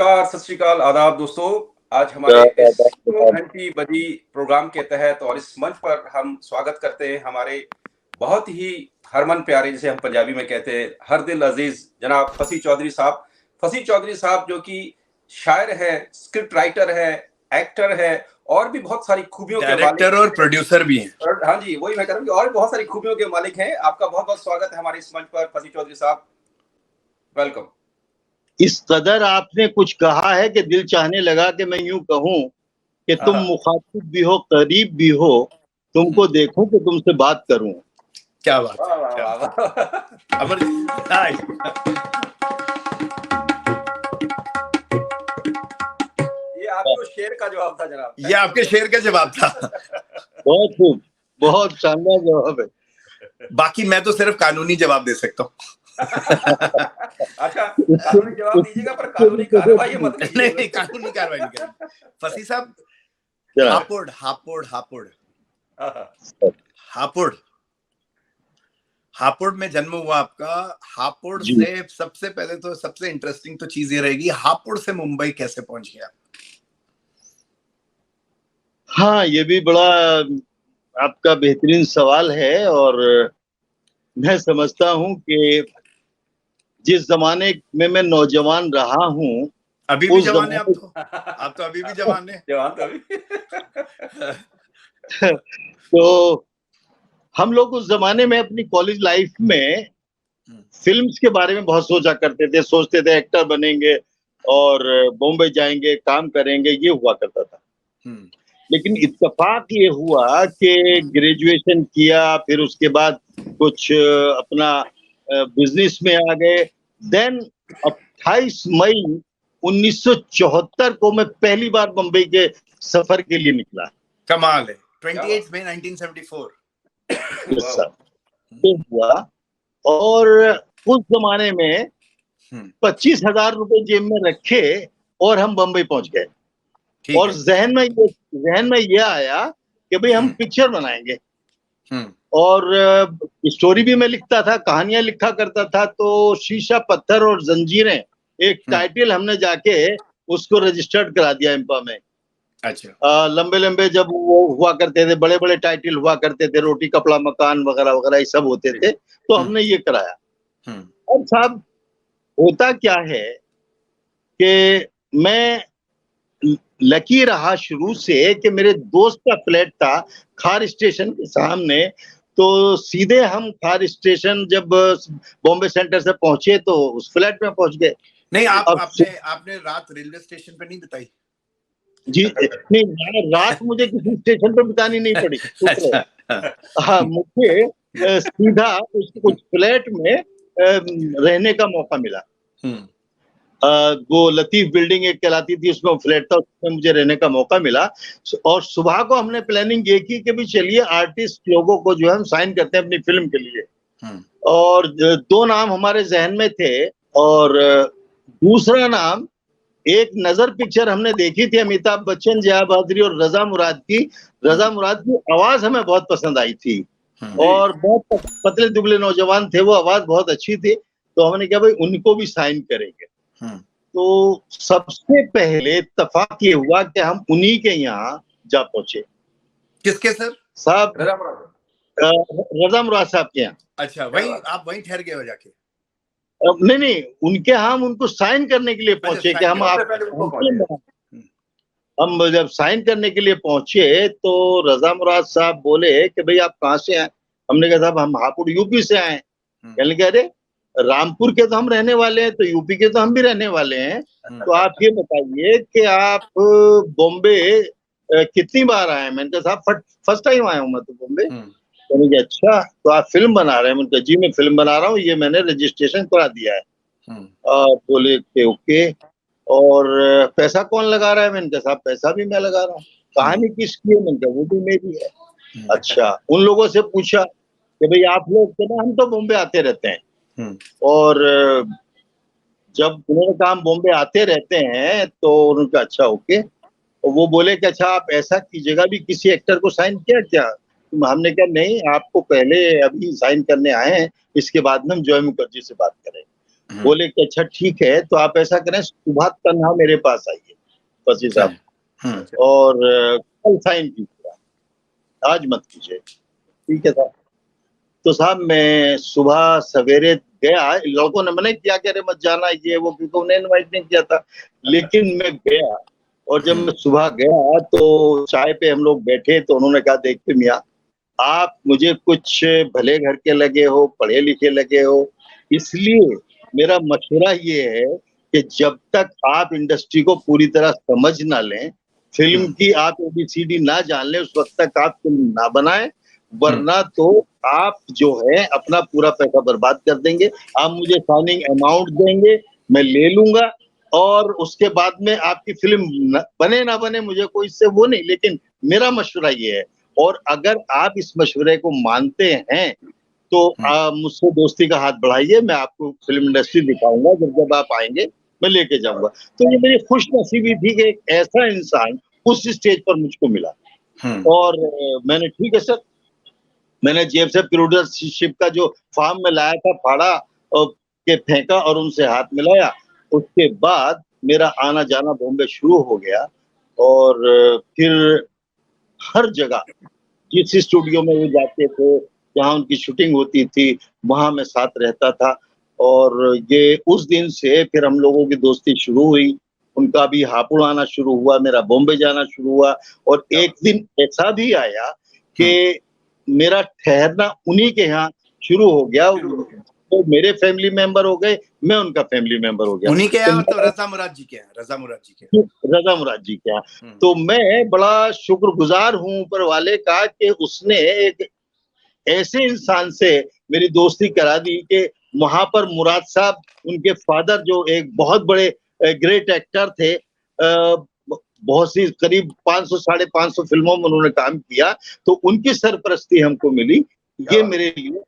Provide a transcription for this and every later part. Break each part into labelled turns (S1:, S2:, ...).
S1: नमस्कार, सत श्री अकाल, आदाब दोस्तों। आज हमारे इस 2 घंटी बजी प्रोग्राम के तहत और इस मंच पर हम स्वागत करते हैं हमारे बहुत ही हरमन प्यारे, जिसे हम पंजाबी में कहते हैं, हर दिल अजीज जनाब फसी चौधरी साहब। फसी चौधरी साहब जो कि शायर है, स्क्रिप्ट राइटर है, एक्टर है और भी बहुत सारी खूबियों के मालिक,
S2: डायरेक्टर और प्रोड्यूसर भी हैं।
S1: हाँ जी, वही मैं कह रहा हूँ कि और भी बहुत सारी खूबियों के मालिक हैं। आपका बहुत बहुत स्वागत है हमारे इस मंच पर फसी चौधरी साहब, वेलकम।
S3: इस कदर आपने कुछ कहा है कि दिल चाहने लगा कि मैं यूं कहूं कि तुम मुखातिब भी हो, करीब भी हो, तुमको देखूं कि तुमसे बात करूं।
S2: क्या बात है,
S1: ये आपको शेर का जवाब था जनाब।
S2: ये आपके शेर का जवाब था।
S3: बहुत खूब, बहुत शानदार जवाब है।
S2: बाकी मैं तो सिर्फ कानूनी जवाब दे सकता हूँ।
S1: अच्छा, कानूनी जवाब दीजिएगा पर कानूनी कार्रवाई मत कीजिएगा।
S2: नहीं, कानूनी कार्रवाई नहीं करेंगे। फसी साहब, हापुड़ में जन्म हुआ आपका। हापुड़ से सबसे पहले तो सबसे इंटरेस्टिंग तो चीज ये रहेगी, हापुड़ से मुंबई कैसे पहुंच गया?
S3: हाँ, ये भी बड़ा आपका बेहतरीन सवाल है और मैं समझता हूँ कि जिस जमाने में मैं नौजवान रहा हूँ,
S2: अभी भी जवान है आप तो अभी भी जवान है।
S1: जवान तो अभी।
S3: तो हम लोग उस जमाने में अपनी कॉलेज लाइफ में फिल्म्स के बारे में बहुत सोचा करते थे, सोचते थे एक्टर बनेंगे और बॉम्बे जाएंगे, काम करेंगे, ये हुआ करता था। लेकिन इत्तेफाक ये हुआ कि ग्रेजुएशन किया, फिर उसके बाद कुछ अपना बिजनेस में आ गए। देन 28 मई 1974 को मैं पहली बार बम्बई के सफर के लिए निकला।
S2: कमाल है। 28 मई 1974
S3: हुआ और उस जमाने में 25,000 रुपए जेब में रखे और हम बम्बई पहुंच गए। और जहन में ये आया कि भाई हम पिक्चर बनाएंगे। और स्टोरी भी मैं लिखता था, कहानियां लिखा करता था। तो शीशा, पत्थर और जंजीरें एक टाइटल हमने जाके उसको रजिस्टर्ड करा दिया इम्पा में।
S2: अच्छा।
S3: लंबे लंबे जब वो हुआ करते थे, बड़े बड़े टाइटल हुआ करते थे, रोटी कपड़ा मकान वगैरह वगैरह ये सब होते थे, तो हमने ये कराया। और साहब होता क्या है कि मैं लकी रहा शुरू से कि मेरे दोस्त का फ्लैट था खार स्टेशन के सामने। तो सीधे हम खार स्टेशन जब बॉम्बे सेंटर से पहुंचे तो उस फ्लैट में पहुंच गए।
S2: नहीं, आपने रात रेलवे स्टेशन पे नहीं बिताई?
S3: जी नहीं, रात मुझे किसी स्टेशन पे बितानी नहीं पड़ी। हाँ, मुझे सीधा उस फ्लैट में रहने का मौका मिला। वो लतीफ बिल्डिंग एक कहलाती थी, उसमें फ्लैट था, उसमें मुझे रहने का मौका मिला। और सुबह को हमने प्लानिंग ये की कि भी चलिए आर्टिस्ट लोगों को जो है हम साइन करते हैं अपनी फिल्म के लिए। और 2 नाम हमारे जहन में थे और दूसरा नाम, एक नजर पिक्चर हमने देखी थी अमिताभ बच्चन, जया भादुरी और रजा मुराद की। रजा मुराद की आवाज हमें बहुत पसंद आई थी और बहुत पतले दुबले नौजवान थे, वो आवाज बहुत अच्छी थी। तो हमने कहा भाई उनको भी साइन करेंगे। तो सबसे पहले इत्तेफाक ये हुआ कि हम उन्हीं के यहाँ जा पहुंचे।
S2: किसके सर?
S3: साहब रजा मुराद साहब के यहाँ।
S2: अच्छा, वहीं आप वहीं ठहर गए हो जाके?
S3: नहीं, उनके यहाँ हम उनको साइन करने के लिए पहुंचे कि हम जब साइन करने के लिए पहुंचे तो रजा मुराद साहब बोले कि भाई आप कहाँ से आए? हमने कहा साहब हम हापुड़ यूपी से आए। कहने लगे अरे रामपुर के तो हम रहने वाले हैं, तो यूपी के तो हम भी रहने वाले हैं, तो आप ये बताइए कि आप बॉम्बे कितनी बार आए? मैंने कहा साहब फर्स्ट टाइम आया हूँ मैं तो बॉम्बे। कहने अच्छा, तो आप फिल्म बना रहे हैं? मैंने कहा जी मैं फिल्म बना रहा हूँ, ये मैंने रजिस्ट्रेशन करा दिया है। बोले कि ओके, और पैसा कौन लगा रहा है? मैंने कहा साहब पैसा भी मैं लगा रहा हूँ। कहानी किसकी है? मैंने कहा वो भी मेरी है। अच्छा, उन लोगों से पूछा कि भाई आप लोग ना, हम तो बॉम्बे आते रहते हैं। और जब उन्होंने कहा हम बॉम्बे आते रहते हैं तो उन्होंने कहा अच्छा ओके। और वो बोले कि अच्छा आप ऐसा कीजिएगा, भी किसी एक्टर को साइन किया क्या? हमने कहा नहीं, आपको पहले अभी साइन करने आए हैं, इसके बाद में हम जॉय मुखर्जी से बात करें। बोले कि अच्छा ठीक है, तो आप ऐसा करें, सुबह तन्हा मेरे पास आइए फसी साहब, और कल साइन कीजिए, आज मत कीजिए। ठीक है साहब। तो साहब मैं सुबह सवेरे गया, लोगों ने मना किया कि अरे मत जाना ये वो, क्योंकि उन्हें इनवाइट नहीं किया था, लेकिन मैं गया। और जब मैं सुबह गया तो चाय पे हम लोग बैठे, तो उन्होंने कहा देखते मियाँ, आप मुझे कुछ भले घर के लगे हो, पढ़े लिखे लगे हो, इसलिए मेरा मशवरा ये है कि जब तक आप इंडस्ट्री को पूरी तरह समझ ना लें, फिल्म की आप ABCD ना जान लें, उस वक्त तक आप फिल्म ना बनाएं, वरना तो आप जो है अपना पूरा पैसा बर्बाद कर देंगे। आप मुझे साइनिंग अमाउंट देंगे, मैं ले लूंगा, और उसके बाद में आपकी फिल्म बने ना बने मुझे कोई इससे वो नहीं, लेकिन मेरा मशवरा ये है। और अगर आप इस मशवरे को मानते हैं तो मुझसे दोस्ती का हाथ बढ़ाइए, मैं आपको फिल्म इंडस्ट्री दिखाऊंगा, जब आप आएंगे मैं लेके जाऊंगा। तो ये मेरी खुश नसीबी थी कि एक ऐसा इंसान उस स्टेज पर मुझको मिला। और मैंने ठीक है सर, मैंने जेब से प्रोड्यूसरशिप का जो फॉर्म में लाया था फाड़ा के फेंका और उनसे हाथ मिलाया। उसके बाद मेरा आना जाना बॉम्बे शुरू हो गया, और फिर हर जगह जिस स्टूडियो में वो जाते थे, जहाँ उनकी शूटिंग होती थी, वहां मैं साथ रहता था। और ये उस दिन से फिर हम लोगों की दोस्ती शुरू हुई। उनका भी हापुड़ आना शुरू हुआ, मेरा बॉम्बे जाना शुरू हुआ। और एक दिन ऐसा भी आया कि मेरा ठहरना उन्हीं के यहाँ शुरू हो गया। तो मेरे फैमिली मेंबर हो गए, मैं उनका फैमिली मेंबर हो गया।
S2: उन्हीं के यहाँ, तो रजा मुराद जी के यहाँ, रजा मुराद जी के यहाँ। तो मैं बड़ा शुक्रगुजार हूँ ऊपर वाले का कि उसने एक ऐसे इंसान से मेरी दोस्ती करा दी कि वहां पर मुराद साहब, उनके फादर जो एक बहुत बड़े ग्रेट एक्टर थे, बहुत सी करीब 500 550 फिल्मों में उन्होंने काम किया, तो उनकी सरपरस्ती हमको मिली। ये मेरे लिए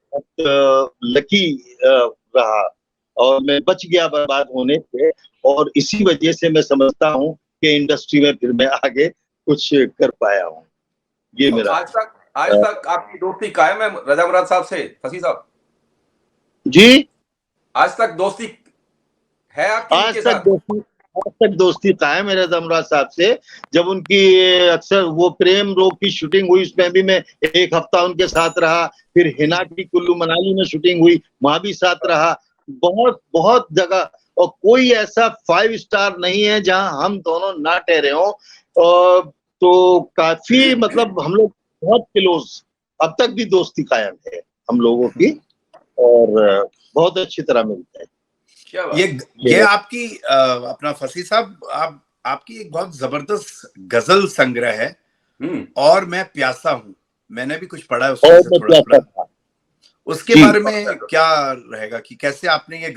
S2: लकी रहा, और मैं बच गया बर्बाद होने से। और इसी वजह से मैं समझता हूँ कि इंडस्ट्री में फिर मैं आगे कुछ कर पाया हूँ। ये
S1: तो
S3: मेरा
S1: आज तक आपकी दोस्ती कायम है रजा मुराद साहब से, फसी साहब?
S3: जी,
S1: आज तक दोस्ती है आपकी उनके साथ?
S3: आज तक दोस्ती कायम है रजा मुराद साहब से। जब उनकी अक्सर वो प्रेम रोग की शूटिंग हुई, उसमें भी मैं एक हफ्ता उनके साथ रहा। फिर हिना की कुल्लू मनाली में शूटिंग हुई, वहां भी साथ रहा। बहुत बहुत जगह, और कोई ऐसा 5 स्टार नहीं है जहां हम दोनों ना ठहरे हों। तो काफी मतलब हम लोग बहुत क्लोज, अब तक भी दोस्ती कायम है हम लोगों की, और बहुत अच्छी तरह मिलते हैं।
S2: ये आपकी अपना फसी साहब, आपकी एक बहुत जबरदस्त गजल संग्रह है, और मैं प्यासा हूँ, मैंने भी कुछ पढ़ा है उसमें से थोड़ा। उसके बारे में क्या रहेगा कि कैसे आपने ये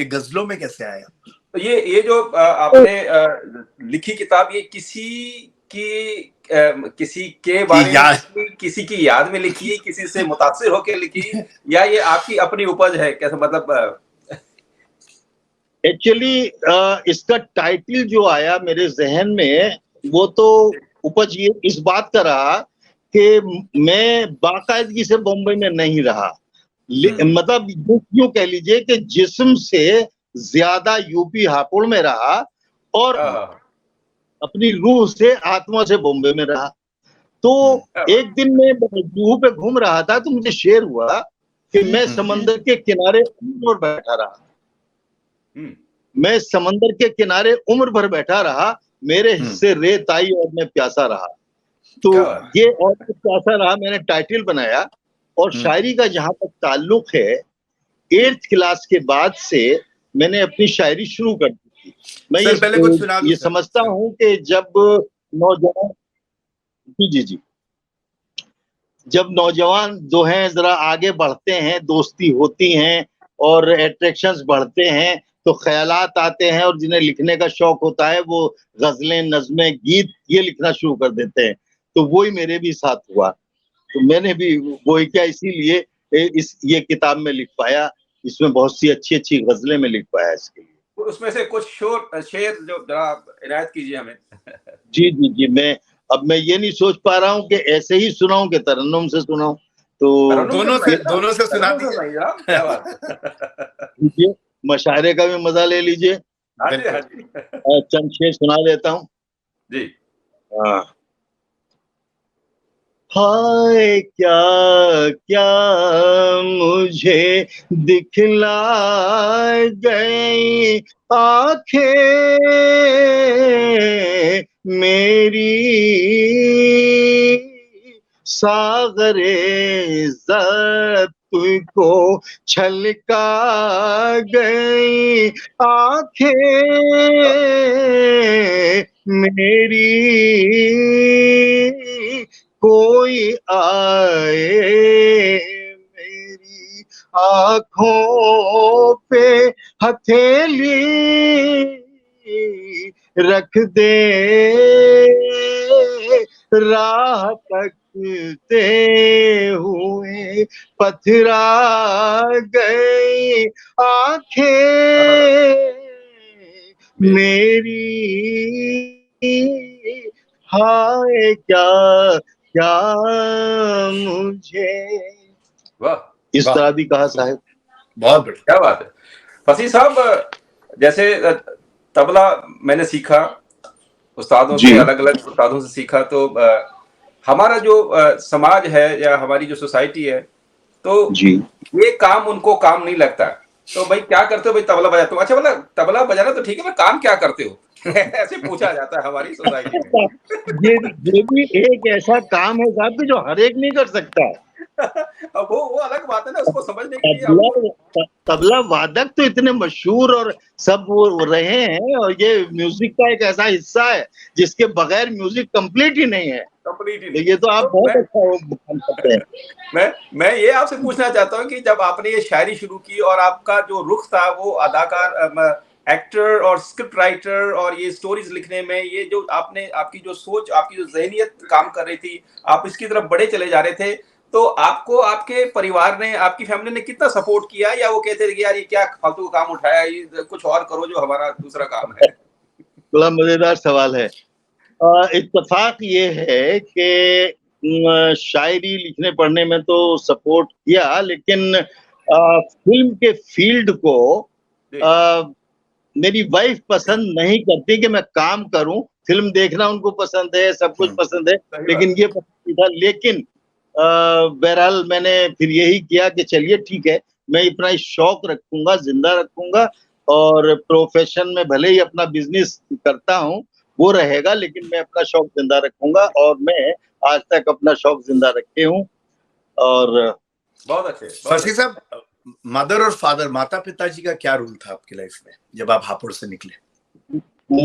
S2: गजलों में कैसे आया?
S1: तो ये जो आपने लिखी किताब, ये किसी के बारे में, किसी की याद में लिखी, किसी से मुतासिर होकर लिखी, या ये आपकी अपनी उपज है? कैसे मतलब?
S3: एक्चुअली इसका टाइटल जो आया मेरे जहन में, वो तो उपज ये इस बात का रहा कि मैं बाकायदगी से बॉम्बे में नहीं रहा। मतलब यूं कह लीजिए कि जिस्म से ज्यादा यूपी हापुड़ में रहा, और अपनी रूह से आत्मा से बॉम्बे में रहा। तो एक दिन मैं जुहू पे घूम रहा था, तो मुझे शेर हुआ कि मैं समंदर के किनारे उम्र भर बैठा रहा। मैं समंदर के किनारे उम्र भर बैठा रहा, मेरे हिस्से रेत आई और मैं प्यासा रहा। तो ये और प्यासा रहा मैंने टाइटल बनाया। और शायरी का जहां तक ताल्लुक है, 8th क्लास के बाद से मैंने अपनी शायरी शुरू कर दी थी। मैं ये समझता हूँ कि जब नौजवान जी जब नौजवान जो हैं जरा आगे बढ़ते हैं, दोस्ती होती हैं और अट्रैक्शंस बढ़ते हैं, तो ख्यालात आते हैं, और जिन्हें लिखने का शौक होता है वो गजलें, नज़में, गीत ये लिखना शुरू कर देते हैं। तो वही मेरे भी साथ हुआ। तो मैंने भी वही क्या, इसीलिए ये किताब में लिख पाया। इसमें बहुत सी अच्छी अच्छी गजलें में लिख पाया इसके लिए।
S1: उसमें से कुछ शेर जो जरा इनायत कीजिए हमें।
S3: जी, मैं ये नहीं सोच पा रहा हूँ कि ऐसे ही सुनाऊं कि तरन्नुम से सुनाऊं। तो
S2: दोनों से सुना दीजिए। मशायरे का भी मजा ले लीजिए।
S1: हाँ जी, हाँ जी।
S2: चंद शेर सुना देता हूँ
S1: जी।
S2: हाँ। हाय क्या क्या मुझे दिखला गई आंखें मेरी, सागरे इज़्ज़त को छलका गई आंखें मेरी, कोई आए मेरी आँखों पे हथेली रख दे, राह तकते हुए पथरा गई आंखें मेरी, हाय क्या क्या मुझे।
S1: वाह,
S2: इस तरह भी कहा साहब।
S1: बहुत बढ़िया, क्या बात है फसीह साहब। जैसे तबला मैंने सीखा उस्तादों से, अलग अलग उस्तादों से सीखा, तो हमारा जो समाज है या हमारी जो सोसाइटी है, तो ये काम उनको काम नहीं लगता। तो भाई क्या करते हो भाई? तबला बजाते हो? अच्छा, मतलब तबला बजाना तो ठीक है, मैं काम क्या करते हो? ऐसे पूछा जाता है हमारी सोसाइटी में।
S2: ये भी एक ऐसा काम है साहब कि जो हर एक नहीं कर सकता।
S1: अब वो अलग बात है ना, उसको समझने के लिए आपको
S2: तबला वादक तो इतने मशहूर और सब वो रहे हैं, और ये म्यूजिक का एक ऐसा हिस्सा है जिसके बगैर म्यूजिक कंप्लीट ही नहीं है।
S1: कंप्लीट ही
S2: तो ये तो आप बहुत अच्छा काम करते हैं।
S1: मैं ये आपसे पूछना चाहता हूँ कि जब आपने ये शायरी शुरू की और आपका जो रुख था वो अदाकार, एक्टर और स्क्रिप्ट राइटर और ये स्टोरीज लिखने में, ये जो आपने आपकी जो सोच, आपकी जो जहनियत काम कर रही थी, आप इसकी तरफ बड़े चले जा रहे थे, तो आपको आपके परिवार ने, आपकी फैमिली ने कितना सपोर्ट किया, या वो कहते थे कि यार ये क्या फालतू काम उठाया, ये कुछ और करो जो हमारा दूसरा काम है?
S2: बड़ा मजेदार सवाल है। इत्तेफाक ये है कि शायरी लिखने पढ़ने में तो सपोर्ट किया, लेकिन फिल्म के फील्ड को मेरी वाइफ पसंद नहीं करती कि मैं काम करूं। फिल्म देखना उनको पसंद है, सब कुछ पसंद है, लेकिन ये पसंद नहीं था। लेकिन बहरहाल मैंने फिर यही किया कि चलिए ठीक है, मैं अपना शौक रखूंगा, जिंदा रखूंगा, और प्रोफेशन में भले ही अपना बिजनेस करता हूं वो रहेगा, लेकिन मैं अपना शौक जिंदा रखूंगा, और मैं आज तक अपना शौक जिंदा रखे हूं। और
S1: बहुत अच्छे।
S4: फसीह साहब, मदर और फादर, माता पिताजी का क्या रोल था आपकी लाइफ में जब आप हापुड़ से निकले?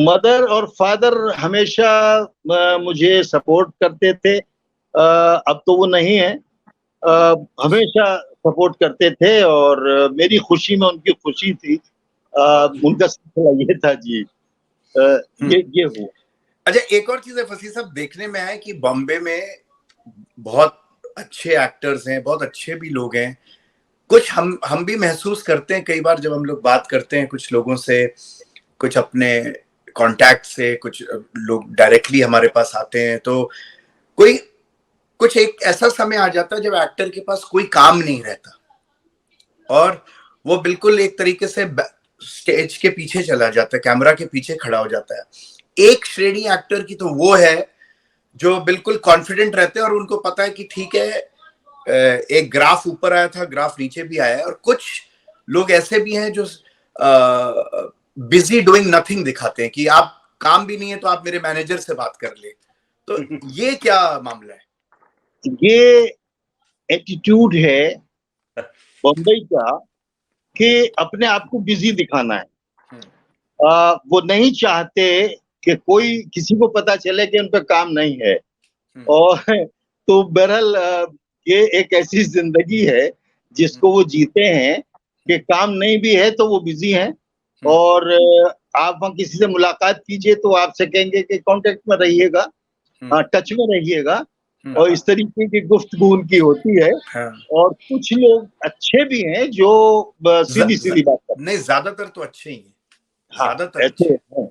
S2: मदर और फादर हमेशा मुझे सपोर्ट करते थे। अब तो वो नहीं है, हमेशा सपोर्ट करते थे, और मेरी खुशी में उनकी खुशी थी। उनका सिलसिला ये था जी। ये हुआ।
S4: अच्छा, एक और चीज है फसीह साहब, देखने में आया कि बॉम्बे में बहुत अच्छे एक्टर्स हैं, बहुत अच्छे भी लोग हैं। कुछ हम भी महसूस करते हैं कई बार जब हम लोग बात करते हैं कुछ लोगों से, कुछ अपने कांटेक्ट से, कुछ लोग डायरेक्टली हमारे पास आते हैं, तो कुछ एक ऐसा समय आ जाता है जब एक्टर के पास कोई काम नहीं रहता और वो बिल्कुल एक तरीके से स्टेज के पीछे चला जाता है, कैमरा के पीछे खड़ा हो जाता है। एक श्रेणी एक्टर की तो वो है जो बिल्कुल कॉन्फिडेंट रहते हैं और उनको पता है कि ठीक है, एक ग्राफ ऊपर आया था, ग्राफ नीचे भी आया है। और कुछ लोग ऐसे भी हैं जो बिजी डूइंग नथिंग दिखाते हैं कि आप काम भी नहीं है तो आप मेरे मैनेजर से बात कर ले। तो ये क्या मामला है?
S2: ये एटीट्यूड है बम्बई का कि अपने आप को बिजी दिखाना है। वो नहीं चाहते कि कोई किसी को पता चले कि उन पे काम नहीं है। और तो बहरहाल ये एक ऐसी जिंदगी है जिसको वो जीते हैं कि काम नहीं भी है तो वो बिजी हैं। और आप वहाँ किसी से मुलाकात कीजिए तो आपसे कहेंगे कि कांटेक्ट में रहिएगा, टच में रहिएगा, और इस तरीके की गुफ्तगू उनकी होती है। और कुछ लोग अच्छे भी हैं जो सीधी बात करते हैं।
S4: नहीं, ज्यादातर तो अच्छे ही हैं।
S2: ज्यादातर अच्छे हैं।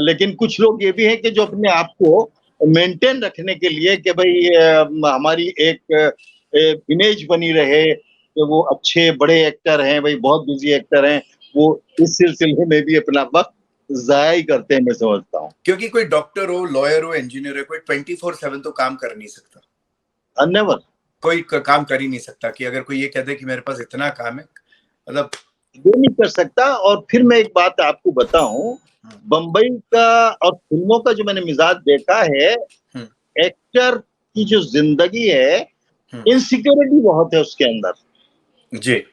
S2: लेकिन कुछ लोग ये भी हैं कि जो अपने आप को मेंटेन रखने के लिए कि भाई हमारी एक इमेज बनी रहे कि वो अच्छे बड़े एक्टर हैं, भाई बहुत बिजी एक्टर हैं,
S3: वो इस सिलसिले में भी अपना वक्त जाया ही करते हैं, मैं समझता हूँ।
S4: क्योंकि कोई डॉक्टर हो, लॉयर हो, इंजीनियर हो, कोई 24/7 तो काम कर नहीं सकता।
S3: नेवर,
S4: कोई काम कर ही नहीं सकता कि अगर कोई ये कह दे कि मेरे पास इतना काम है, मतलब
S3: ये नहीं कर सकता। और फिर मैं एक बात आपको बताऊं, बम्बई का और फिल्मों का जो मैंने मिजाज देखा है, एक्टर की जो जिंदगी है, इनसिक्योरिटी बहुत है उसके अंदर
S4: जी।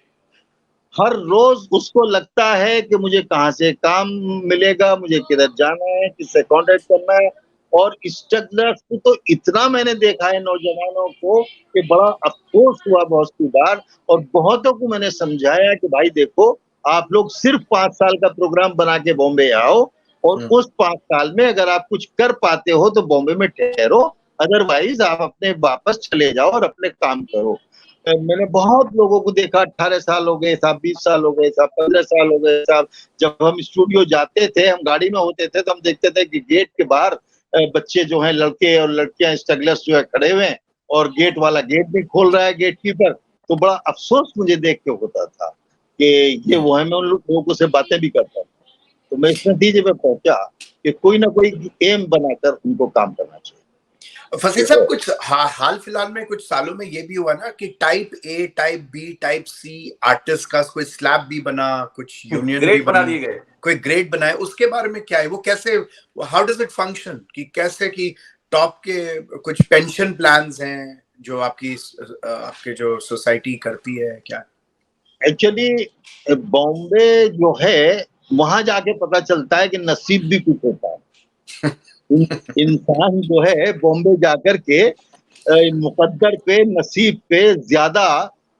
S3: हर रोज उसको लगता है कि मुझे कहाँ से काम मिलेगा, मुझे किधर जाना है, किससे कांटेक्ट करना है। और स्ट्रगलर्स को तो इतना मैंने देखा है नौजवानों को कि बड़ा अफसोस हुआ बहुत सी बार। और बहुतों को मैंने समझाया कि भाई देखो, आप लोग सिर्फ 5 साल का प्रोग्राम बना के बॉम्बे आओ, और उस 5 साल में अगर आप कुछ कर पाते हो तो बॉम्बे में ठहरो, अदरवाइज आप अपने वापस चले जाओ और अपने काम करो। मैंने बहुत लोगों को देखा, 18 साल हो गए साहब, 20 साल हो गए साहब, 15 साल हो गए साहब। जब हम स्टूडियो जाते थे, हम गाड़ी में होते थे, तो हम देखते थे कि गेट के बाहर बच्चे जो हैं, लड़के और लड़कियां स्ट्रगलर्स जो है खड़े हुए हैं, और गेट वाला गेट भी खोल रहा है, गेट कीपर। तो बड़ा अफसोस मुझे देख के होता था कि ये वो है। मैं उन लोगों से बातें भी करता था, तो मैं इस नतीजे पे पहुंचा कि कोई ना कोई एम बनाकर उनको काम करना चाहिए।
S4: फसील साहब, कुछ हाल फिलहाल में कुछ सालों में ये भी हुआ ना कि type A, type B, type C artist का कोई स्लैब भी बना, कुछ यूनियन भी
S1: बना दिए गए,
S4: कोई ग्रेड बनाए। उसके बारे में क्या है, वो कैसे, हाउ डज इट फंक्शन, कि कैसे कि टॉप के कुछ पेंशन प्लान्स हैं जो आपके जो सोसाइटी करती है, क्या?
S3: एक्चुअली बॉम्बे जो है, वहां जाके पता चलता है कि नसीब भी कुछ होता है। इंसान जो है बॉम्बे जाकर के मुकद्दर पे, नसीब पे ज्यादा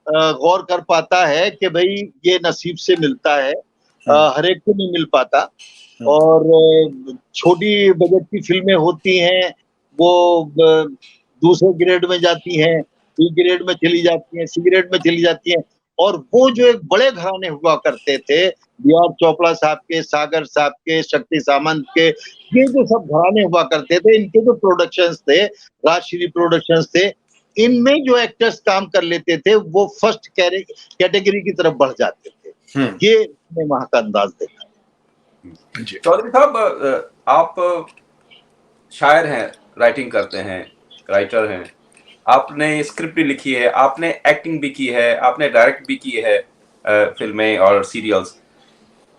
S3: गौर कर पाता है कि भाई ये नसीब से मिलता है, हर एक को नहीं मिल पाता। और छोटी बजट की फिल्में होती हैं, वो दूसरे ग्रेड में जाती हैं, बी ग्रेड में चली जाती हैं, सी ग्रेड में चली जाती हैं। और वो जो एक बड़े घराने हुआ करते थे, बी.आर. चोपड़ा साहब के, सागर साहब के, शक्ति सामंत के, ये जो सब घराने हुआ करते थे, इनके जो प्रोडक्शंस थे, राजश्री प्रोडक्शंस थे, इनमें जो एक्टर्स काम कर लेते थे वो फर्स्ट कैटेगरी की तरफ बढ़ जाते थे। ये मैंने वहां का अंदाज देखा।
S1: चौधरी साहब, आप शायर हैं, राइटिंग करते हैं, राइटर हैं, आपने स्क्रिप्ट भी लिखी है, आपने एक्टिंग भी की है, आपने डायरेक्ट भी की है फिल्में और सीरियल्स।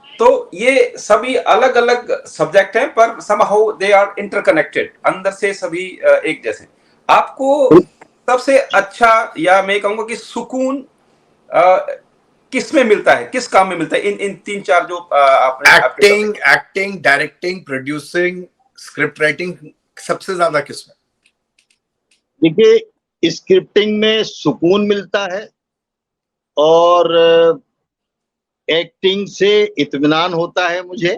S1: तो ये सभी अलग अलग सब्जेक्ट हैं, पर समहाउ दे आर इंटरकनेक्टेड, अंदर से सभी एक जैसे। आपको सबसे अच्छा, या मैं कहूंगा कि सुकून किस में मिलता है, किस काम में मिलता है, इन 3-4 जो आपने?
S4: Acting, directing, producing, script writing, सबसे ज्यादा किस में?
S3: देखिए, स्क्रिप्टिंग में सुकून मिलता है, और एक्टिंग से इत्मीनान होता है मुझे।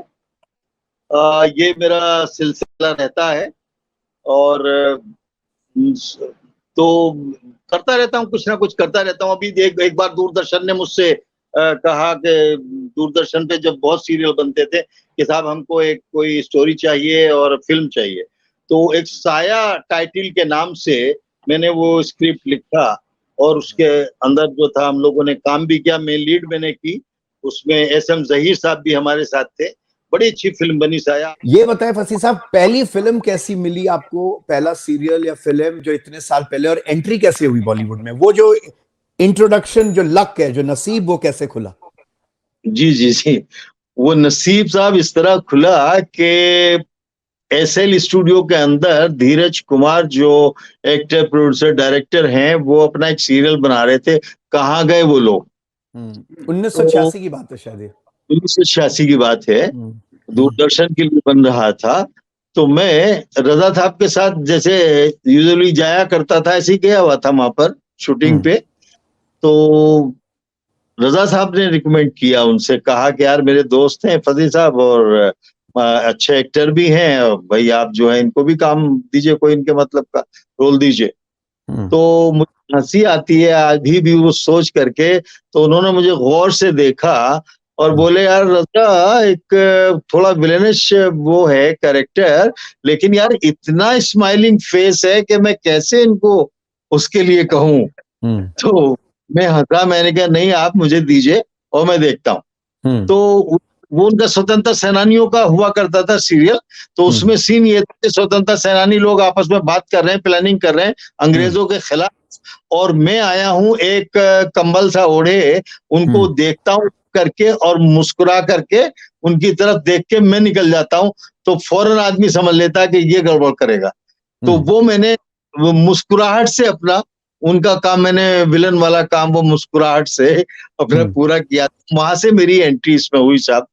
S3: ये मेरा सिलसिला रहता है, और तो करता रहता हूँ, कुछ ना कुछ करता रहता हूँ। अभी एक बार दूरदर्शन ने मुझसे कहा कि दूरदर्शन पे जब बहुत सीरियल बनते थे कि साहब हमको एक कोई स्टोरी चाहिए और फिल्म चाहिए, तो एक साया टाइटल के नाम से मैंने वो स्क्रिप्ट लिखा, और उसके अंदर जो था हम लोगों ने काम भी किया। मेन लीड मैंने की उसमें, एस.एम. ज़हीर साहब भी हमारे साथ थे। बड़ी अच्छी फिल्म बनी साया।
S5: ये बताएं फसील साहब, पहली फिल्म कैसी मिली आपको, पहला सीरियल या फिल्म जो इतने साल पहले, और एंट्री कैसे हुई बॉलीवुड में, वो जो इंट्रोडक्शन, जो लक है, जो नसीब, वो कैसे खुला?
S3: जी जी जी, वो नसीब साहब इस तरह खुला कि एसएल स्टूडियो के अंदर धीरज कुमार जो एक्टर, प्रोड्यूसर, डायरेक्टर हैं, वो अपना एक सीरियल बना रहे थे, कहाँ गए वो लोग।
S5: 1986 की बात है शायद,
S3: 1986 की बात है, दूरदर्शन के लिए बन रहा था। तो मैं रजा साहब के साथ जैसे यूजुअली जाया करता था, ऐसे ही गया हुआ था वहां पर शूटिंग पे। तो रजा साहब ने रिकमेंड किया, उनसे कहा कि यार मेरे दोस्त हैं फजील साहब, और अच्छे एक्टर भी हैं, भाई आप जो है इनको भी काम दीजिए, कोई इनके मतलब का रोल दीजिए। तो मुझे हंसी आती है आज भी वो सोच करके। तो उन्होंने मुझे गौर से देखा और बोले, यार रजा, एक थोड़ा विलेनिश वो है कैरेक्टर, लेकिन यार इतना स्माइलिंग फेस है कि मैं कैसे इनको उसके लिए कहूँ। तो मैं हंसा, मैंने कहा नहीं, आप मुझे दीजिए और मैं देखता हूँ। तो वो उनका स्वतंत्रता सेनानियों का हुआ करता था सीरियल। तो उसमें सीन ये था कि स्वतंत्रता सेनानी लोग आपस में बात कर रहे हैं, प्लानिंग कर रहे हैं अंग्रेजों के खिलाफ, और मैं आया हूं एक कंबल सा ओढ़े, उनको देखता हूं करके और मुस्कुरा करके उनकी तरफ देख के मैं निकल जाता हूं, तो फौरन आदमी समझ लेता है कि ये गड़बड़ करेगा। तो वो मैंने वो मुस्कुराहट से अपना उनका काम, मैंने विलन वाला काम वो मुस्कुराहट से अपना पूरा किया। वहां से मेरी एंट्री इसमें हुई साहब।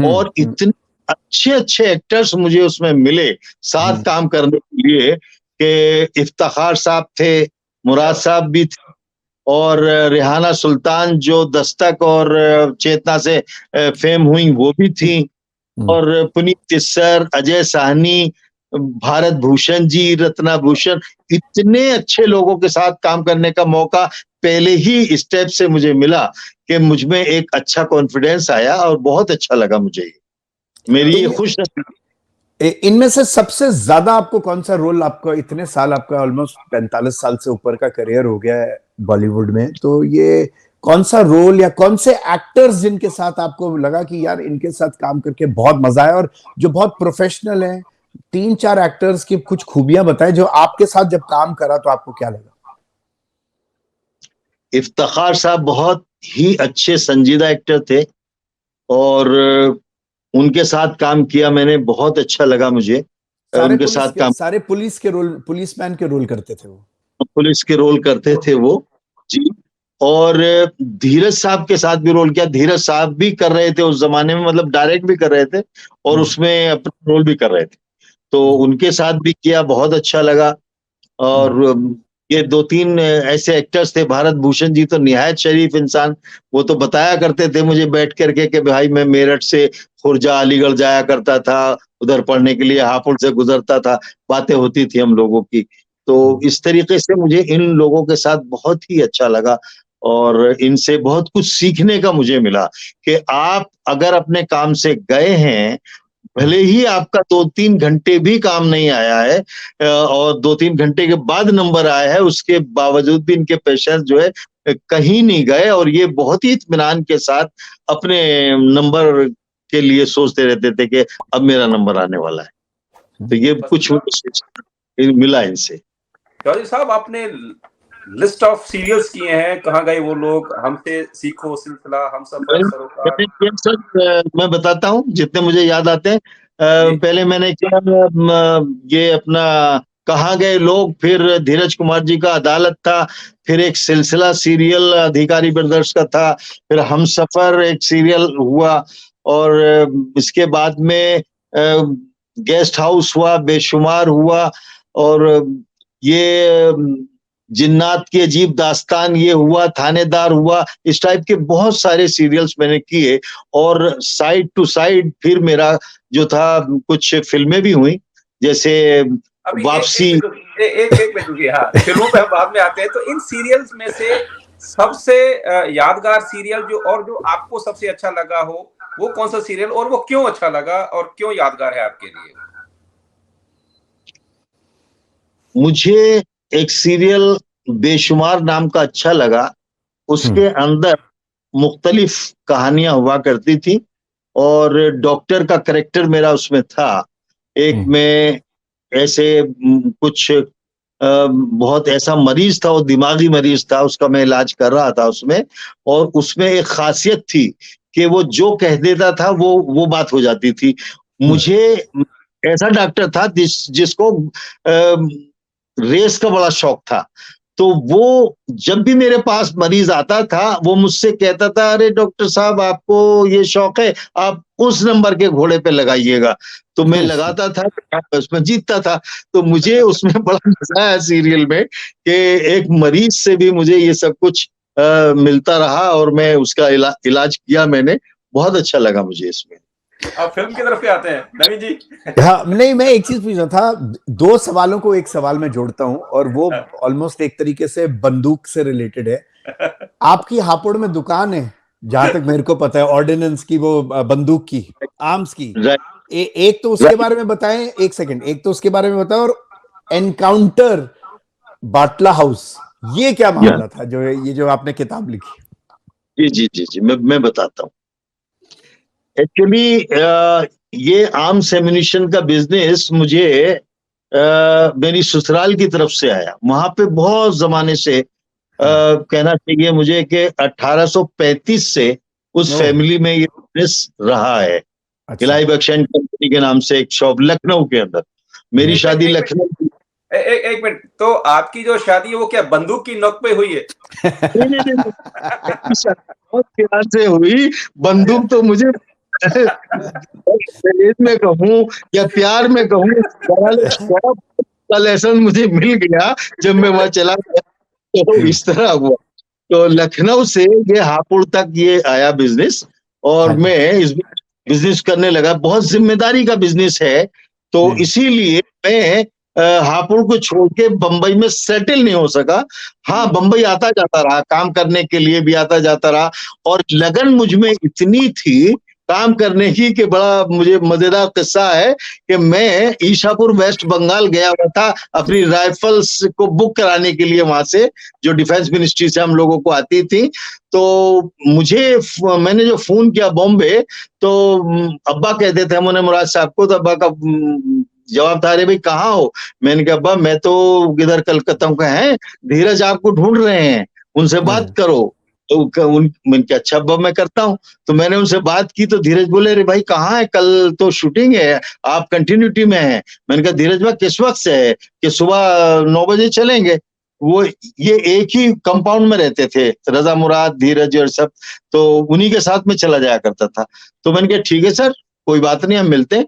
S3: और इतने अच्छे अच्छे एक्टर्स मुझे उसमें मिले साथ काम करने के लिए, कि इफ्तिखार साहब थे, मुराद साहब भी थे, और रेहाना सुल्तान जो दस्तक और चेतना से फेम हुई वो भी थी, और पुनीत तिस्सर, अजय साहनी, भारत भूषण जी, रत्ना भूषण, इतने अच्छे लोगों के साथ काम करने का मौका पहले ही स्टेप से मुझे मिला कि मुझ में एक अच्छा कॉन्फिडेंस आया और बहुत अच्छा लगा मुझे। मेरी ये खुश नसीबी।
S5: इनमें से सबसे ज्यादा आपको कौन सा रोल, आपका इतने साल, आपका ऑलमोस्ट 45 साल से ऊपर का करियर हो गया है बॉलीवुड में, तो ये कौन सा रोल या कौन से एक्टर्स जिनके साथ आपको लगा कि यार इनके साथ काम करके बहुत मजा आया, और जो बहुत प्रोफेशनल है, 3-4 एक्टर्स की कुछ खूबियां बताएं जो आपके साथ जब काम करा तो आपको क्या लगा?
S3: इफ्तिखार साहब बहुत ही अच्छे संजीदा एक्टर थे, और उनके साथ काम किया मैंने, बहुत अच्छा लगा मुझे उनके साथ काम।
S5: सारे पुलिस के रोल, पुलिसमैन के रोल करते थे वो,
S3: पुलिस के रोल करते थे वो जी। और धीरज साहब के साथ भी रोल किया। धीरज साहब भी कर रहे थे उस जमाने में, मतलब डायरेक्ट भी कर रहे थे और उसमें अपना रोल भी कर रहे थे, तो उनके साथ भी किया, बहुत अच्छा लगा। और ये 2-3 ऐसे एक्टर्स थे, भारत भूषण जी तो निहायत शरीफ इंसान, वो तो बताया करते थे मुझे बैठ करके कि भाई मैं मेरठ से खुर्जा अलीगढ़ जाया करता था, उधर पढ़ने के लिए हापुड़ से गुजरता था, बातें होती थी हम लोगों की। तो इस तरीके से मुझे इन लोगों के साथ बहुत ही अच्छा लगा, और इनसे बहुत कुछ सीखने का मुझे मिला कि आप अगर अपने काम से गए हैं, भले ही आपका 2-3 घंटे भी काम नहीं आया है और 2-3 घंटे के बाद नंबर आया है, उसके बावजूद भी इनके पेशेंस जो है कहीं नहीं गए, और ये बहुत ही इत्मीनान के साथ अपने नंबर के लिए सोचते रहते थे कि अब मेरा नंबर आने वाला है। तो ये कुछ मिला इनसे।
S1: चौधरी साहब, आपने लिस्ट ऑफ सीरियल्स किए हैं, कहाँ गए वो लोग, हमसे सीखो, सिलसिला, हमसफर, सरोकार।
S3: मैं बताता हूँ जितने मुझे याद आते हैं। पहले मैंने किया ये अपना कहाँ गए लोग, फिर धीरज कुमार जी का अदालत था, फिर एक सिलसिला सीरियल अधिकारी ब्रदर्स का था, फिर हमसफर एक सीरियल हुआ, और इसके बाद में गेस्ट हाउस हुआ, बेशुमार हुआ, और ये जिन्नात की अजीब दास्तान ये हुआ, थानेदार हुआ, इस टाइप के बहुत सारे सीरियल्स मैंने किए। और साइड टू साइड फिर मेरा जो था कुछ फिल्में भी हुई, जैसे वापसी।
S1: एक मिनट रुकिए, हाँ, फिल्मों पे हम बाद में आते हैं। तो इन सीरियल्स में से सबसे यादगार सीरियल जो आपको सबसे अच्छा लगा हो, वो कौन सा सीरियल, और वो क्यों अच्छा लगा और क्यों यादगार है आपके लिए?
S3: मुझे एक सीरियल बेशुमार नाम का अच्छा लगा। उसके अंदर मुख्तलिफ कहानियां हुआ करती थी, और डॉक्टर का कैरेक्टर मेरा उसमें था। एक में ऐसे कुछ बहुत ऐसा मरीज था, वो दिमागी मरीज था, उसका मैं इलाज कर रहा था उसमें। और उसमें एक खासियत थी कि वो जो कह देता था वो बात हो जाती थी। मुझे ऐसा डॉक्टर था जिसको रेस का बड़ा शौक था, तो वो जब भी मेरे पास मरीज आता था वो मुझसे कहता था, अरे डॉक्टर साहब आपको ये शौक है, आप उस नंबर के घोड़े पे लगाइएगा। तो मैं लगाता था, उसमें जीतता था। तो मुझे उसमें बड़ा मजा आया सीरियल में कि एक मरीज से भी मुझे ये सब कुछ मिलता रहा, और मैं उसका इलाज किया मैंने, बहुत अच्छा लगा मुझे इसमें।
S1: आप फिल्म की तरफ पे आते हैं नवीन जी।
S5: हाँ, नहीं, मैं एक चीज पूछ रहा था, 2 सवालों को एक सवाल में जोड़ता हूं, और वो ऑलमोस्ट एक तरीके से बंदूक से रिलेटेड है। आपकी हापुड़ में दुकान है, जहां तक मेरे को पता है, ऑर्डिनेंस की, वो बंदूक की, आर्म्स की। एक तो उसके बारे में बताएं, एक सेकंड, एक तो उसके बारे में बताओ, और एनकाउंटर बाटला हाउस, ये क्या मामला था, जो आपने किताब लिखी?
S3: जी मैं बताता हूँ।
S2: एक्चुअली ये आर्म्स एम्यूनिशन का बिजनेस मुझे मेरी ससुराल की तरफ से आया। वहां पे बहुत जमाने से कहना चाहिए मुझे कि 1835 से उस फैमिली में ये बिजनेस रहा है। इलाही बख्श एंड कंपनी के नाम से एक शॉप लखनऊ के अंदर। मेरी शादी लखनऊ।
S1: एक मिनट, तो आपकी जो शादी है वो क्या बंदूक की नोक पे हुई है?
S2: नहीं, बहुत प्यार से हुई। बंदूक तो मुझे दहेज में कहूँ या प्यार में कहूँ, का लेसन मुझे मिल गया जब मैं वहां चला गया, तो इस तरह हुआ। तो लखनऊ से ये हापुड़ तक ये आया बिजनेस, और मैं इस बिजनेस करने लगा। बहुत जिम्मेदारी का बिजनेस है, तो इसीलिए मैं हापुड़ को छोड़ के बंबई में सेटल नहीं हो सका। हाँ, बंबई आता जाता रहा, काम करने के लिए भी आता जाता रहा, और लगन मुझ में इतनी थी काम करने की कि बड़ा मुझे मजेदार किस्सा है कि मैं ईशापुर वेस्ट बंगाल गया हुआ था अपनी राइफल्स को बुक कराने के लिए, वहां से जो डिफेंस मिनिस्ट्री से हम लोगों को आती थी। तो मैंने जो फोन किया बॉम्बे, तो अब्बा कहते थे मुने मुराद साहब को, तो अब्बा का जवाब था, अरे भाई कहाँ हो? मैंने कहा अब्बा मैं तो इधर कलकत्ता का है, धीरज आपको ढूंढ रहे हैं, उनसे बात करो। तो मैंने कहा अच्छा अब्बा मैं करता हूँ। तो मैंने उनसे बात की, तो धीरज बोले अरे भाई कहाँ है, कल तो शूटिंग है, आप कंटिन्यूटी में हैं। मैंने कहा धीरज भाई किस वक्त से है? कि सुबह 9 बजे चलेंगे। वो ये एक ही कंपाउंड में रहते थे, रजा मुराद, धीरज और सब, तो उन्हीं के साथ में चला जाया करता था। तो मैंने कहा ठीक है सर, कोई बात नहीं, हम मिलते हैं।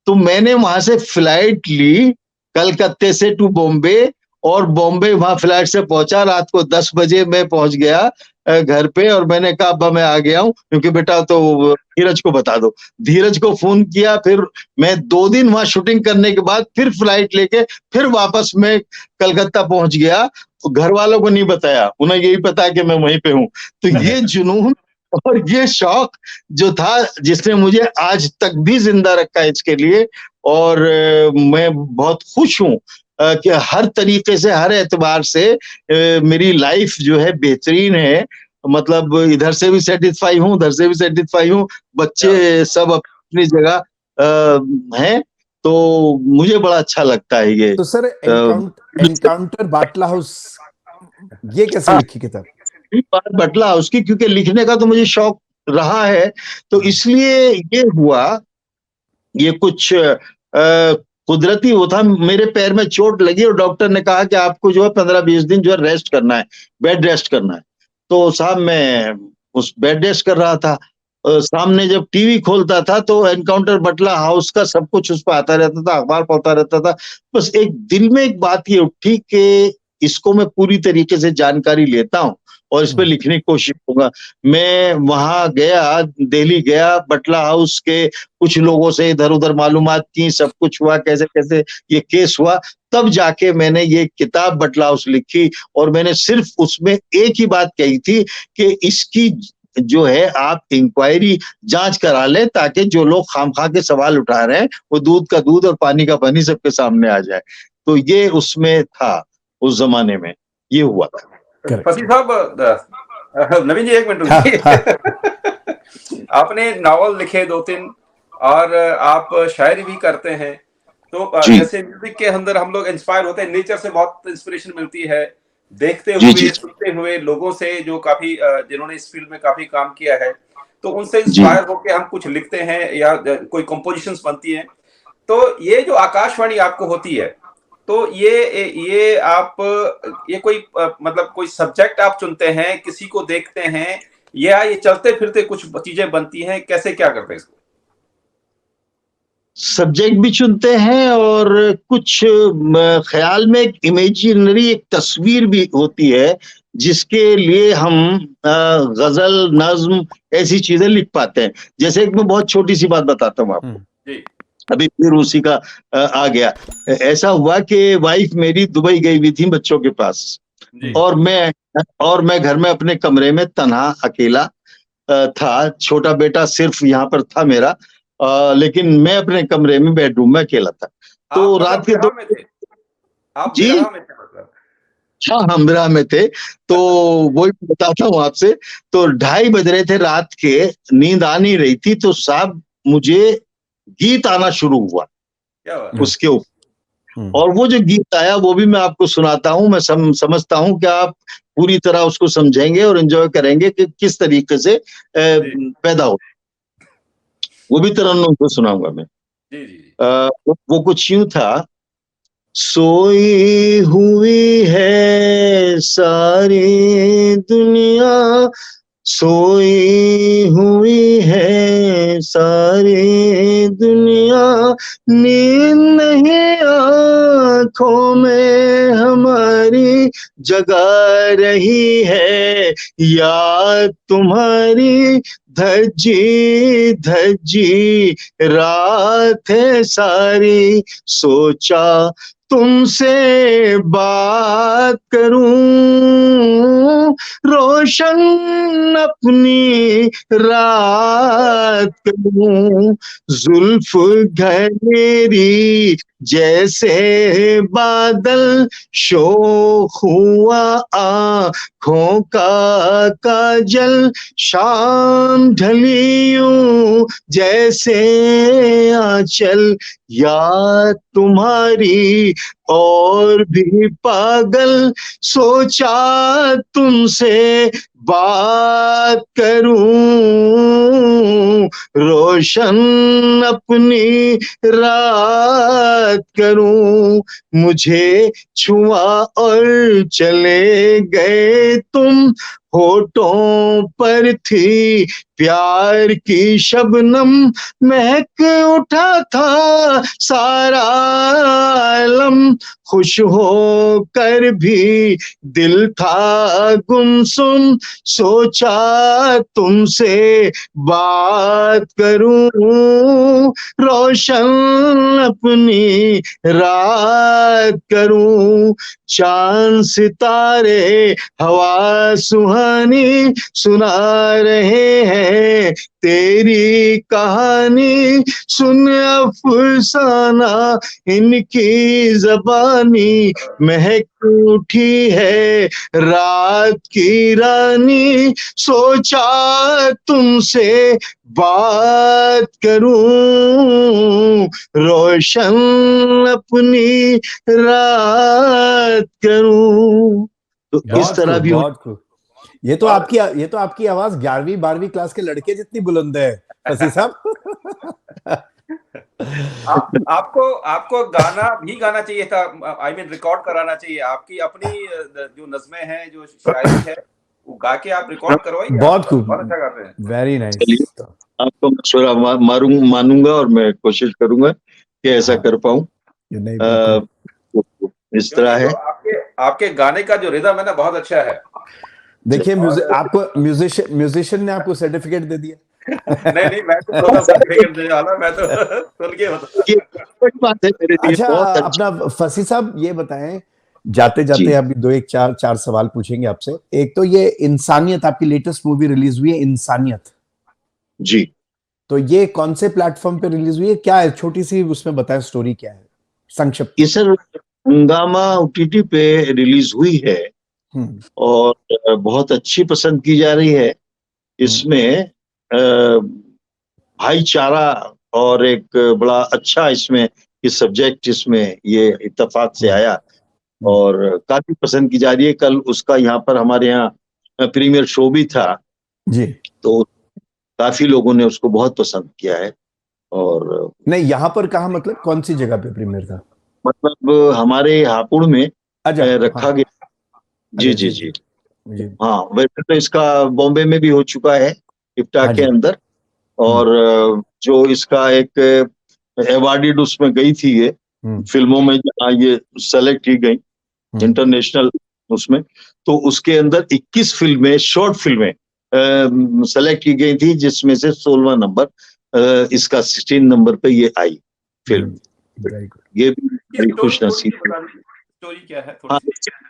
S2: तो मैंने वहां से फ्लाइट ली कलकत्ते से टू बॉम्बे, और बॉम्बे वहां फ्लाइट से पहुंचा। रात को 10 बजे मैं पहुंच गया घर पे, और मैंने कहा अब्बा मैं आ गया हूँ, क्योंकि बेटा तो धीरज को बता दो। धीरज को फोन किया, फिर मैं 2 दिन वहां शूटिंग करने के बाद फिर फ्लाइट लेके फिर वापस मैं कलकत्ता पहुंच गया। तो घर वालों को नहीं बताया, उन्हें यही पता कि मैं वहीं पे हूँ। तो ये जुनून और ये शौक जो था, जिसने मुझे आज तक भी जिंदा रखा है इसके लिए, और मैं बहुत खुश हूँ कि हर तरीके से, हर एतबार से मेरी लाइफ जो है बेहतरीन है। मतलब इधर से भी सेटिस्फाई हूँ, उधर से भी सेटिस्फाई हूँ, बच्चे सब अपनी जगह हैं, तो मुझे बड़ा अच्छा लगता है ये।
S5: तो सर एनकाउंटर बाटला हाउस, ये कैसे लिखी किताब?
S2: बात बाटला हाउस की, क्योंकि लिखने का तो मुझे शौक रहा है, तो इसलिए ये हुआ। ये कुछ कुदरती वो था, मेरे पैर में चोट लगी और डॉक्टर ने कहा कि आपको जो है 15-20 दिन जो है रेस्ट करना है, बेड रेस्ट करना है। तो साहब मैं उस बेड रेस्ट कर रहा था, सामने जब टीवी खोलता था तो एनकाउंटर बटला हाउस का सब कुछ उस पर आता रहता था, अखबार पढ़ता रहता था। बस एक दिल में एक बात ये उठी कि इसको मैं पूरी तरीके से जानकारी लेता हूँ और इस पे लिखने की कोशिश करूंगा। मैं वहां गया, दिल्ली गया, बटला हाउस के कुछ लोगों से इधर उधर मालूमात की, सब कुछ हुआ, कैसे कैसे ये केस हुआ, तब जाके मैंने ये किताब बटला हाउस लिखी। और मैंने सिर्फ उसमें एक ही बात कही थी कि इसकी जो है आप इंक्वायरी जांच करा ले, ताकि जो लोग खामखा के सवाल उठा रहे हैं वो दूध का दूध और पानी का पानी सबके सामने आ जाए। तो ये उसमें था, उस जमाने में ये हुआ था।
S1: फसीह साहब, नवीन जी एक मिनट रुकिए। आपने नॉवल लिखे 2-3 और आप शायरी भी करते हैं, तो जैसे म्यूजिक के अंदर हम लोग इंस्पायर होते हैं, नेचर से बहुत इंस्पिरेशन मिलती है, देखते हुए सुनते हुए लोगों से जो काफी जिन्होंने इस फील्ड में काफी काम किया है, तो उनसे इंस्पायर होकर हम कुछ लिखते हैं या कोई कंपोजिशंस बनती हैं। तो ये जो आकाशवाणी आपको होती है, तो ये आप ये कोई मतलब कोई सब्जेक्ट आप चुनते हैं, किसी को देखते हैं, या ये चलते फिरते कुछ चीजें बनती हैं, कैसे क्या करते हैं इसको?
S2: सब्जेक्ट भी चुनते हैं और कुछ ख्याल में एक इमेजिनरी एक तस्वीर भी होती है, जिसके लिए हम गजल, नज्म ऐसी चीजें लिख पाते हैं। जैसे एक मैं बहुत छोटी सी बात बताता हूँ आपको, अभी फिर उसी का आ गया। ऐसा हुआ कि वाइफ मेरी दुबई गई हुई थी बच्चों के पास, और मैं घर में अपने कमरे में तन्हा अकेला था। छोटा बेटा सिर्फ यहाँ पर था मेरा, लेकिन मैं अपने कमरे में बेडरूम में अकेला था। तो रात के 2
S1: आप जी में थे मतलब?
S2: हाँ हमरा में थे, तो वही बताता हूँ आपसे। तो 2:30 बज रहे थे रात के, नींद आ नहीं रही थी, तो साहब मुझे गीत आना शुरू हुआ
S1: क्या बात।
S2: उसके ऊपर, और वो जो गीत आया वो भी मैं आपको सुनाता हूँ। मैं समझता हूँ कि आप पूरी तरह उसको समझेंगे और एंजॉय करेंगे कि किस तरीके से पैदा हो। वो भी तरन्नुम से सुनाऊंगा मैं।
S1: जी जी जी।
S2: वो कुछ यूं था, सोई हुई है सारी दुनिया, सोई हुई है सारी दुनिया, नींद नहीं आँखों में हमारी जगा रही है, याद तुम्हारी धज्जी धज्जी रात है सारी, सोचा तुमसे बात करूं, रोशन अपनी रात करूं, जुल्फ घनेरी जैसे बादल, शोख हुआ आँखों का काजल, शाम ढली यूं जैसे आंचल, याद तुम्हारी और भी पागल, सोचा तुमसे बात करूं, रोशन अपनी रात करूं, मुझे छुआ और चले गए तुम, होठों पर थी प्यार की शबनम, महक उठा था सारा आलम, खुश हो कर भी दिल था गुमसुम, सोचा तुमसे बात करूं, रोशन अपनी रात करूं, चांद सितारे हवा सुहानी सुना रहे हैं तेरी कहानी, सुन अफसाना इनकी जबानी, महक उठी है रात की रानी, सोचा तुमसे बात करूं, रोशन अपनी रात करूं। तो इस तरह भी
S5: बहुत खूब। ये तो आपकी आवाज 11वीं 12वीं क्लास के लड़के जितनी बुलंद है फसी साहब।
S1: आपको गाना भी गाना चाहिए था, आई मीन रिकॉर्ड कराना चाहिए। आपकी अपनी जो नज़में हैं, जो शायरी है, वो गा के आप रिकॉर्ड करवाइए।
S5: बहुत खूब,
S1: बहुत अच्छा गाते हैं।
S5: Very nice.
S2: आपको मशवरा मानूंगा और मैं कोशिश करूंगा कि ऐसा कर पाऊं। इस तरह है।
S1: आपके गाने का जो रिदम है ना, बहुत अच्छा है।
S5: देखिए आपको म्यूजिशियन ने आपको सर्टिफिकेट दे दिया।
S1: नहीं मैं तो सर्टिफिकेट देने वाला, मैं तो सुन के
S2: बड़ी बात है मेरे लिए।
S5: अच्छा,
S2: बहुत
S5: अपना फसी साहब ये बताएं, जाते जाते अभी दो एक चार सवाल पूछेंगे आपसे। एक तो ये इंसानियत, आपकी लेटेस्ट मूवी रिलीज हुई है इंसानियत
S2: जी,
S5: तो ये कौन से प्लेटफॉर्म पे रिलीज हुई है, क्या है, छोटी सी उसमें बताएं, स्टोरी क्या है संक्षिप्त।
S2: ये सर हंगामा OTT पे रिलीज हुई है और बहुत अच्छी पसंद की जा रही है। इसमें भाईचारा और एक बड़ा अच्छा इसमें ये सब्जेक्ट इसमें ये इत्तेफाक से आया और काफी पसंद की जा रही है। कल उसका यहाँ पर हमारे यहाँ प्रीमियर शो भी था
S5: जी, तो
S2: काफी लोगों ने उसको बहुत पसंद किया है। और
S5: नहीं, यहाँ पर कहा मतलब कौन सी जगह पे प्रीमियर था?
S2: मतलब हमारे हापुड़ में रखा गया। जी जी जी हाँ, वैसे तो इसका बॉम्बे में भी हो चुका है, इफ्ता के अंदर, और जो इसका एक अवार्डेड उसमें गई थी ये फिल्मों में, जहाँ ये सेलेक्ट की गई इंटरनेशनल उसमें, तो उसके अंदर 21 फिल्में, शॉर्ट फिल्में सेलेक्ट की गई थी, जिसमें से 16वां नंबर इसका 16 नंबर पे ये आई फिल्म। ये भी बड़ी खुश नसीब
S1: स्टोरी क्या है?
S2: हाँ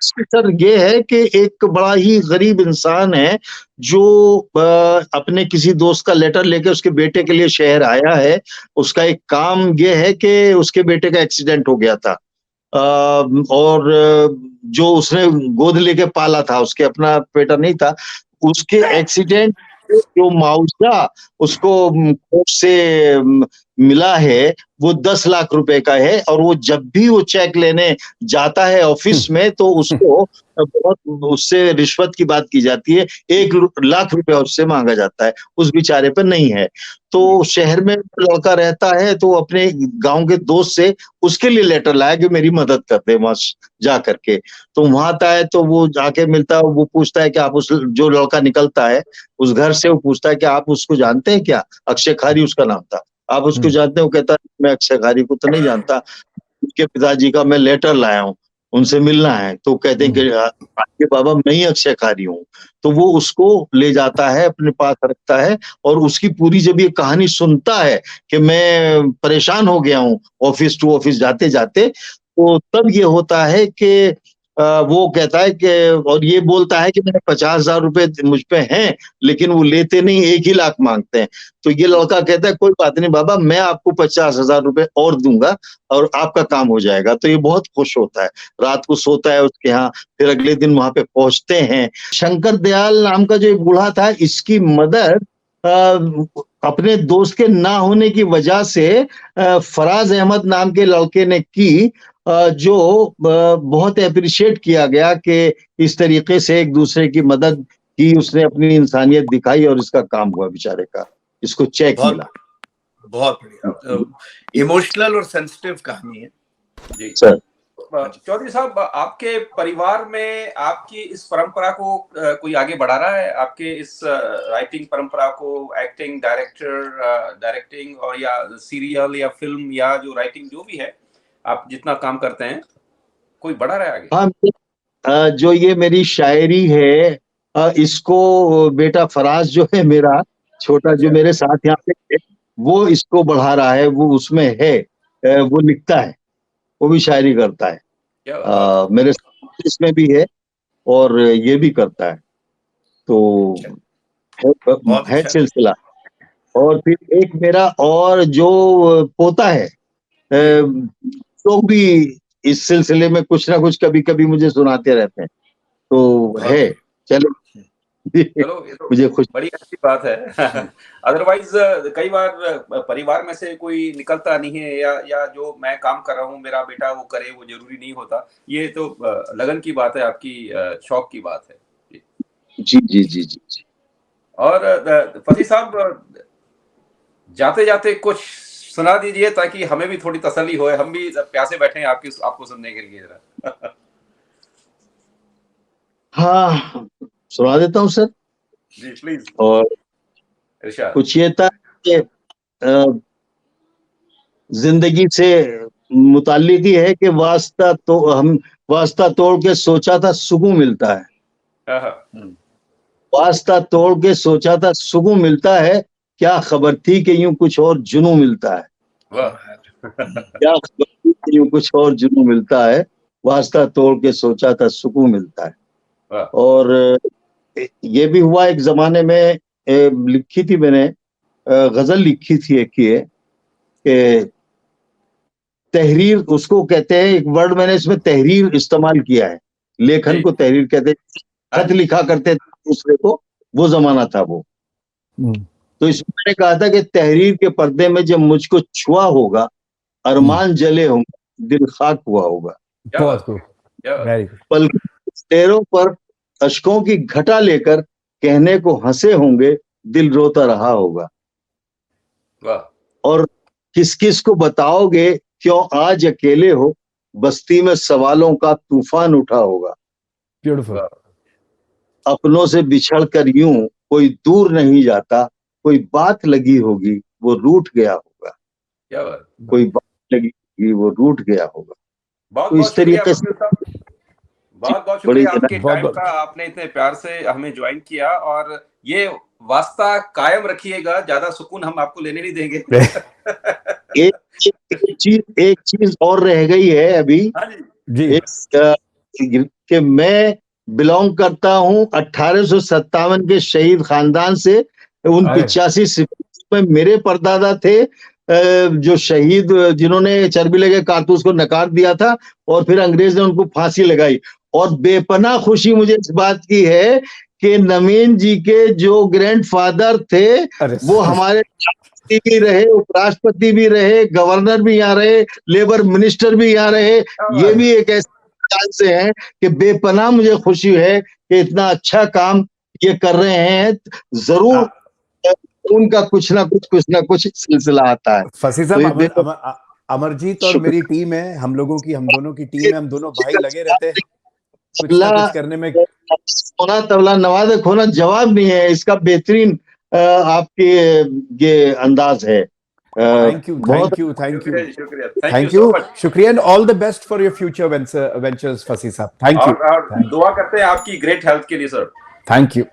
S2: सर, ये है कि एक बड़ा ही गरीब इंसान है जो अपने किसी दोस्त का लेटर लेके उसके बेटे के लिए शहर आया है। उसका एक काम ये है कि उसके बेटे का एक्सीडेंट हो गया था और जो उसने गोद लेके पाला था, उसके अपना बेटा नहीं था, उसके एक्सीडेंट जो मुआवजा उसको कोर्ट से मिला है वो 10 लाख रुपए का है। और वो जब भी वो चेक लेने जाता है ऑफिस में तो उसको बहुत उससे रिश्वत की बात की जाती है, 1 लाख रुपए उससे मांगा जाता है, उस बेचारे पे नहीं है। तो शहर में लड़का रहता है तो अपने गांव के दोस्त से उसके लिए लेटर लाया कि मेरी मदद कर दे वहां जा करके। तो वहां आता है तो वो जाके मिलता है, वो पूछता है कि आप उस जो लड़का निकलता है उस घर से, वो पूछता है कि आप उसको जानते हैं क्या? अक्षय खारी उसका नाम था। आप उसको जानते हो? कहता है मैं अक्षय खारी को तो नहीं जानता, उसके पिताजी का मैं लेटर लाया हूँ, उनसे मिलना है। तो कहते हैं कि आपके बाबा मैं ही अक्षय खारी हूँ। तो वो उसको ले जाता है, अपने पास रखता है, और उसकी पूरी जब ये कहानी सुनता है कि मैं परेशान हो गया हूँ ऑफिस टू ऑफिस जाते जाते, तो तब ये होता है कि वो कहता है कि, और ये बोलता है कि मेरे 50,000 रुपए मुझ पे हैं, लेकिन वो लेते नहीं, 1 ही लाख मांगते हैं। तो ये लड़का कहता है कोई बात नहीं बाबा, मैं आपको 50,000 रुपए और दूंगा और आपका काम हो जाएगा। तो ये बहुत खुश होता है, रात को सोता है उसके यहाँ, फिर अगले दिन वहां पे पहुंचते हैं। शंकर दयाल नाम का जो एक बूढ़ा था, इसकी मदद अपने दोस्त के ना होने की वजह से फराज अहमद नाम के लड़के ने की, जो बहुत अप्रिशिएट किया गया कि इस तरीके से एक दूसरे की मदद की, उसने अपनी इंसानियत दिखाई और इसका काम हुआ बेचारे का, इसको चेक मिला।
S4: बहुत बढ़िया, इमोशनल और सेंसिटिव कहानी है
S1: जी
S2: सर।
S1: चौधरी साहब, आपके परिवार में आपकी इस परंपरा को कोई आगे बढ़ा रहा है? आपके इस राइटिंग परंपरा को, एक्टिंग, डायरेक्टिंग और या सीरियल या फिल्म या जो राइटिंग जो भी है, आप जितना काम करते हैं, कोई बढ़ा रहा है आगे?
S2: हाँ, जो ये मेरी शायरी है, इसको बेटा फराज जो है मेरा छोटा, जो मेरे साथ यहाँ पे, वो इसको बढ़ा रहा है, वो उसमें है, वो लिखता है, वो भी शायरी करता है, मेरे साथ इसमें भी है और ये भी करता है। तो है सिलसिला। और फिर एक मेरा और जो पोता है, तो भी इस सिलसिले में कुछ ना कुछ कभी कभी मुझे सुनाते रहते हैं, तो है। चलो
S1: ये तो
S2: मुझे खुश,
S1: बड़ी अच्छी बात है। अदरवाइज कई बार परिवार में से कोई निकलता नहीं है, या जो मैं काम कर रहा हूँ मेरा बेटा वो करे, वो जरूरी नहीं होता। ये तो लगन की बात है, आपकी शौक की बात है।
S2: जी जी जी जी जी।
S1: और फसी साहब, जाते जाते कुछ सुना दीजिए ताकि हमें भी थोड़ी तसल्ली होए, हम भी प्यासे बैठे हैं आपको सुनने के लिए जरा।
S2: हाँ, सुना देता हूँ सर
S1: जी प्लीज।
S2: और कुछ ये था कि जिंदगी से मुताल्लिक ही है कि वास्ता तोड़ के सोचा था सुकून मिलता है, वास्ता तोड़ के सोचा था सुकून मिलता है, क्या खबर थी कि यूं कुछ और जुनू मिलता है। क्या खबर थी कि यूं कुछ और जुनू मिलता है, वास्ता तोड़ के सोचा था सुकून मिलता है। और ये भी हुआ एक जमाने में, लिखी थी मैंने, गजल लिखी थी एक ये कि तहरीर उसको कहते हैं, एक वर्ड मैंने इसमें तहरीर इस्तेमाल किया है, लेखन को तहरीर कहते हैं, खत लिखा करते थे दूसरे को, वो जमाना था वो। तो इसमें मैंने कहा था कि तहरीर के पर्दे में जब मुझको छुआ होगा, अरमान जले होंगे, दिल खाक हुआ होगा, पल तेरों पर अशकों की घटा लेकर कहने को हंसे होंगे, दिल रोता रहा होगा। और किस किस को बताओगे क्यों आज अकेले हो, बस्ती में सवालों का तूफान उठा होगा।
S5: ब्यूटीफुल।
S2: अपनों से बिछड़कर यूं कोई दूर नहीं जाता, कोई बात लगी होगी वो रूठ गया होगा।
S1: क्या बात,
S2: कोई बात लगी होगी वो रूठ गया होगा।
S1: बहुत
S2: तो इस तरीके से
S1: बहुत शुक्रिया आपके टाइम का, आपने इतने प्यार से हमें ज्वाइन किया, और ये वास्ता कायम रखिएगा, ज्यादा सुकून हम आपको लेने नहीं देंगे।
S2: एक चीज और रह गई है अभी जी, कि मैं बिलोंग करता हूँ 1857 के शहीद खानदान से। उन 85 सिपाही में मेरे परदादा थे जो शहीद, जिन्होंने चर्बी लगे कारतूस को नकार दिया था और फिर अंग्रेज ने उनको फांसी लगाई। और बेपनाह खुशी मुझे इस बात की है कि नवीन जी के जो ग्रैंडफादर थे वो हमारे राष्ट्रपति भी रहे, उपराष्ट्रपति भी रहे, गवर्नर भी यहाँ रहे, लेबर मिनिस्टर भी यहाँ रहे। ये भी एक ऐसे चांस है कि बेपनाह मुझे खुशी है कि इतना अच्छा काम ये कर रहे हैं। जरूर उनका कुछ ना कुछ सिलसिला आता है।
S5: फसी साहब, अमरजीत और मेरी टीम है, हम लोगों की, हम दोनों की टीम है, हम दोनों भाई लगे रहते हैं कुछ ना कुछ करने में।
S2: सोना तबला नवादक होना जवाब नहीं है, इसका बेहतरीन आपके ये अंदाज है।
S5: थैंक यू, शुक्रिया and all the best for your future ventures फसी साहब। Thank you.
S1: और दुआ करते हैं आपकी ग्रेट हेल्थ के लिए सर।
S5: Thank you.